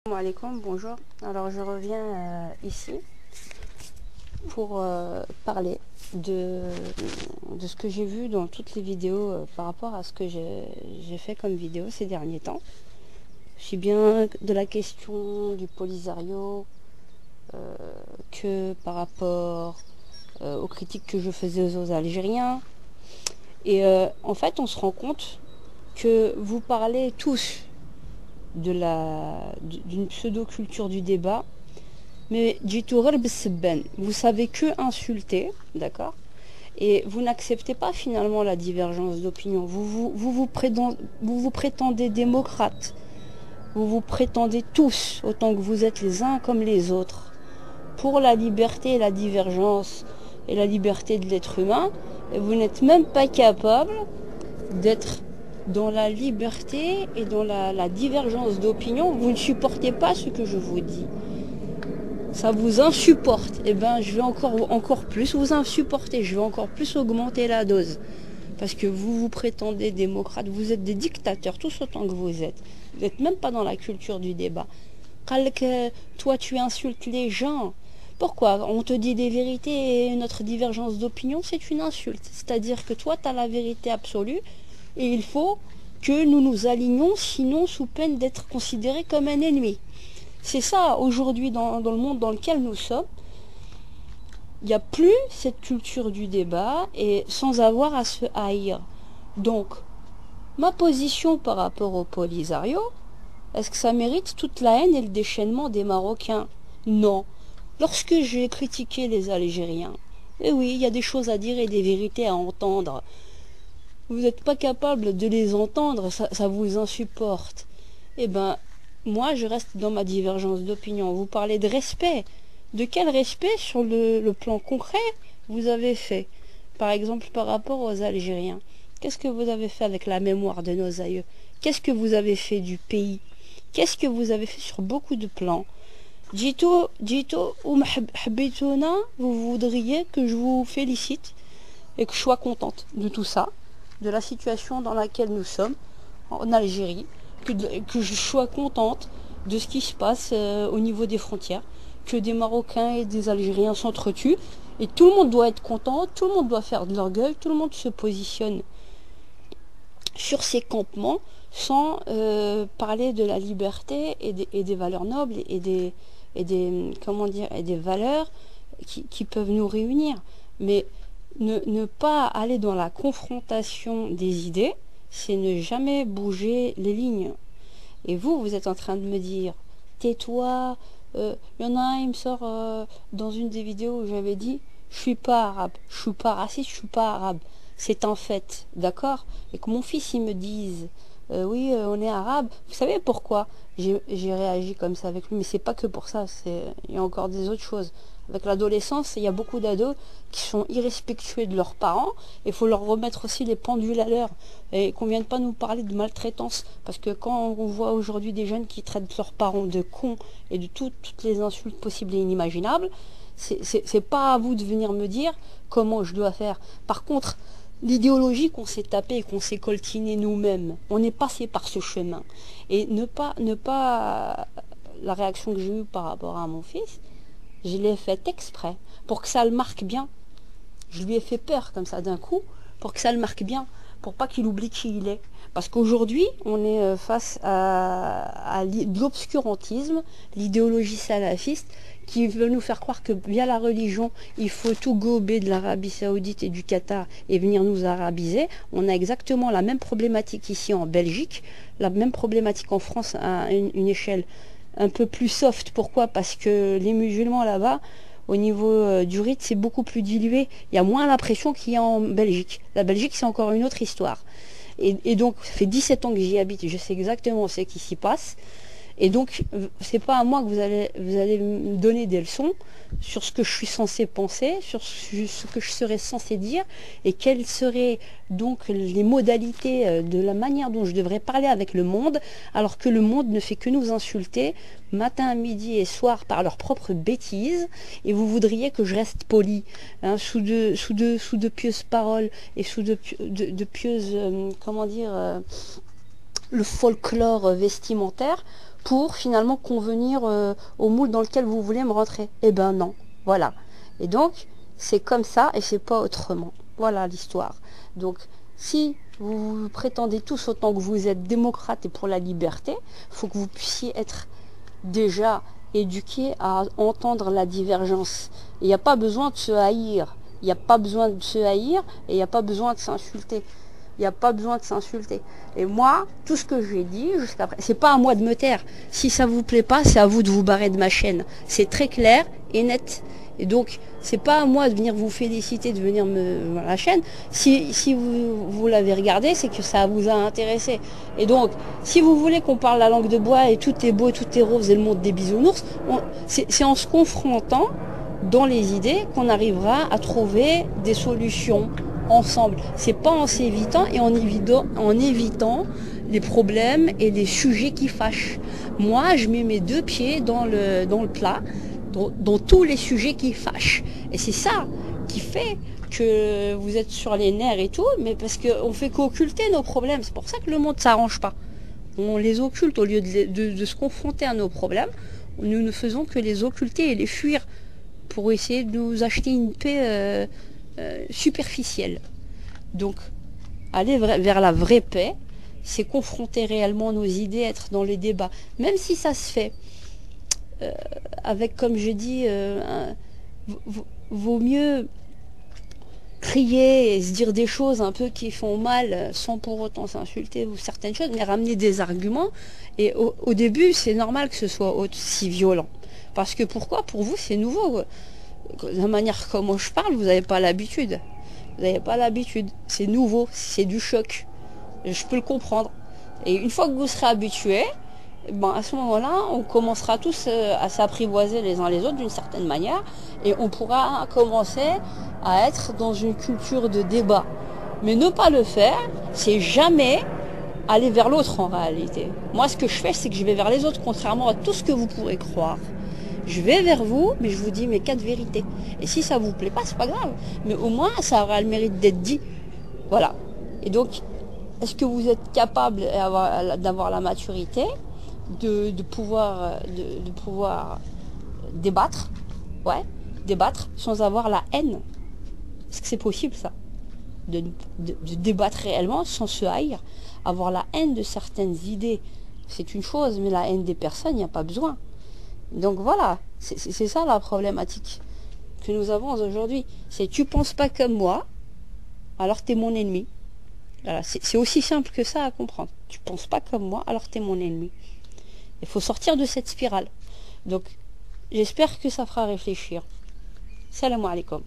Salam alaikum, bonjour. Alors je reviens ici pour parler de ce que j'ai vu dans toutes les vidéos par rapport à ce que j'ai fait comme vidéo ces derniers temps. Je suis bien de la question du Polisario que par rapport aux critiques que je faisais aux Algériens. Et en fait, on se rend compte que vous parlez tous d'une pseudo-culture du débat, mais vous savez que insulter, d'accord, et vous n'acceptez pas finalement la divergence d'opinion. Vous prétendez démocrate, vous prétendez tous, autant que vous êtes les uns comme les autres, pour la liberté et la divergence et la liberté de l'être humain, et vous n'êtes même pas capable d'être dans la liberté et dans la divergence d'opinion. Vous ne supportez pas ce que je vous dis. Ça vous insupporte. Et ben je vais encore plus vous insupporter. Je vais encore plus augmenter la dose. Parce que vous prétendez démocrate. Vous êtes des dictateurs, tous autant que vous êtes. Vous n'êtes même pas dans la culture du débat. Toi, tu insultes les gens. Pourquoi? On te dit des vérités et notre divergence d'opinion, c'est une insulte. C'est-à-dire que toi, tu as la vérité absolue. Et il faut que nous nous alignions, sinon sous peine d'être considérés comme un ennemi. C'est ça, aujourd'hui, dans le monde dans lequel nous sommes. Il n'y a plus cette culture du débat et sans avoir à se haïr. Donc, ma position par rapport au Polisario, est-ce que ça mérite toute la haine et le déchaînement des Marocains? Non. Lorsque j'ai critiqué les Algériens, eh oui, il y a des choses à dire et des vérités à entendre. Vous n'êtes pas capable de les entendre, ça vous insupporte. Eh ben, moi, je reste dans ma divergence d'opinion. Vous parlez de respect. De quel respect sur le plan concret vous avez fait? Par exemple, par rapport aux Algériens. Qu'est-ce que vous avez fait avec la mémoire de nos aïeux? Qu'est-ce que vous avez fait du pays? Qu'est-ce que vous avez fait sur beaucoup de plans? Dito ou Habitouna, vous voudriez que je vous félicite et que je sois contente de tout ça, de la situation dans laquelle nous sommes en Algérie, que je sois contente de ce qui se passe au niveau des frontières, que des Marocains et des Algériens s'entretuent, et tout le monde doit être content, tout le monde doit faire de l'orgueil, tout le monde se positionne sur ces campements sans parler de la liberté et des valeurs nobles et des valeurs qui peuvent nous réunir. Mais ne pas aller dans la confrontation des idées, c'est ne jamais bouger les lignes. Et vous êtes en train de me dire, tais-toi. Il y en a un, il me sort dans une des vidéos où j'avais dit, je suis pas arabe, je suis pas raciste, je suis pas arabe. C'est un fait, d'accord? Et que mon fils, il me dise, oui, on est arabe. Vous savez pourquoi j'ai réagi comme ça avec lui? Mais c'est pas que pour ça, il y a encore des autres choses. Avec l'adolescence, il y a beaucoup d'ados qui sont irrespectueux de leurs parents. Il faut leur remettre aussi les pendules à l'heure. Et qu'on ne vienne pas nous parler de maltraitance. Parce que quand on voit aujourd'hui des jeunes qui traitent leurs parents de cons et de toutes les insultes possibles et inimaginables, c'est pas à vous de venir me dire comment je dois faire. Par contre, l'idéologie qu'on s'est tapée et qu'on s'est coltiné nous-mêmes, on est passé par ce chemin. Et ne pas la réaction que j'ai eue par rapport à mon fils, je l'ai faite exprès, pour que ça le marque bien. Je lui ai fait peur comme ça d'un coup, pour que ça le marque bien, pour pas qu'il oublie qui il est. Parce qu'aujourd'hui, on est face à de l'obscurantisme, l'idéologie salafiste, qui veut nous faire croire que via la religion, il faut tout gober de l'Arabie Saoudite et du Qatar et venir nous arabiser. On a exactement la même problématique ici en Belgique, la même problématique en France à une échelle un peu plus soft. Pourquoi? Parce que les musulmans là-bas, au niveau du rite, c'est beaucoup plus dilué. Il y a moins la pression qu'il y a en Belgique. La Belgique, c'est encore une autre histoire. Et donc, ça fait 17 ans que j'y habite et je sais exactement ce qui s'y passe. Et donc, c'est pas à moi que vous allez me donner des leçons sur ce que je suis censé penser, sur ce que je serais censé dire, et quelles seraient donc les modalités de la manière dont je devrais parler avec le monde, alors que le monde ne fait que nous insulter matin, midi et soir par leurs propres bêtises, et vous voudriez que je reste poli, hein, sous de pieuses paroles et sous de pieuses, le folklore vestimentaire, pour finalement convenir au moule dans lequel vous voulez me rentrer. Eh ben non, voilà. Et donc, c'est comme ça et c'est pas autrement. Voilà l'histoire. Donc, si vous prétendez tous autant que vous êtes démocrate et pour la liberté, il faut que vous puissiez être déjà éduqué à entendre la divergence. Il n'y a pas besoin de se haïr. Il n'y a pas besoin de se haïr et il n'y a pas besoin de s'insulter. Il n'y a pas besoin de s'insulter. Et moi, tout ce que j'ai dit jusqu'à présent, c'est pas à moi de me taire. Si ça vous plaît pas, c'est à vous de vous barrer de ma chaîne. C'est très clair et net. Et donc, c'est pas à moi de venir vous féliciter, de venir me voir la chaîne. Si vous l'avez regardé, c'est que ça vous a intéressé. Et donc, si vous voulez qu'on parle la langue de bois et tout est beau, tout est rose et le monde des bisounours, c'est en se confrontant dans les idées qu'on arrivera à trouver des solutions ensemble. C'est pas en s'évitant et en évitant les problèmes et les sujets qui fâchent. Moi, je mets mes deux pieds dans le plat, dans tous les sujets qui fâchent. Et c'est ça qui fait que vous êtes sur les nerfs et tout, mais parce qu'on fait qu'occulter nos problèmes. C'est pour ça que le monde s'arrange pas. On les occulte au lieu de se confronter à nos problèmes. Nous ne faisons que les occulter et les fuir pour essayer de nous acheter une paix superficielle. Donc, aller vers la vraie paix, c'est confronter réellement nos idées, être dans les débats. Même si ça se fait avec, comme je dis, vaut mieux crier et se dire des choses un peu qui font mal sans pour autant s'insulter ou certaines choses, mais ramener des arguments. Et au début, c'est normal que ce soit aussi violent. Parce que pourquoi? Pour vous, c'est nouveau. De la manière comment je parle, vous n'avez pas l'habitude. Vous n'avez pas l'habitude. C'est nouveau, c'est du choc. Je peux le comprendre. Et une fois que vous serez habitué, ben à ce moment-là, on commencera tous à s'apprivoiser les uns les autres d'une certaine manière et on pourra commencer à être dans une culture de débat. Mais ne pas le faire, c'est jamais aller vers l'autre en réalité. Moi, ce que je fais, c'est que je vais vers les autres, contrairement à tout ce que vous pourrez croire. Je vais vers vous, mais je vous dis mes 4 vérités. Et si ça vous plaît pas, c'est pas grave. Mais au moins, ça aura le mérite d'être dit. Voilà. Et donc, est-ce que vous êtes capable d'avoir la maturité de pouvoir débattre, ouais, débattre sans avoir la haine? Est-ce que c'est possible ça? De débattre réellement sans se haïr, avoir la haine de certaines idées, c'est une chose, mais la haine des personnes, il n'y a pas besoin. Donc voilà, c'est ça la problématique que nous avons aujourd'hui. C'est tu penses pas comme moi, alors t'es mon ennemi. Voilà, c'est aussi simple que ça à comprendre. Tu penses pas comme moi, alors t'es mon ennemi. Il faut sortir de cette spirale. Donc j'espère que ça fera réfléchir. Salam alaikum.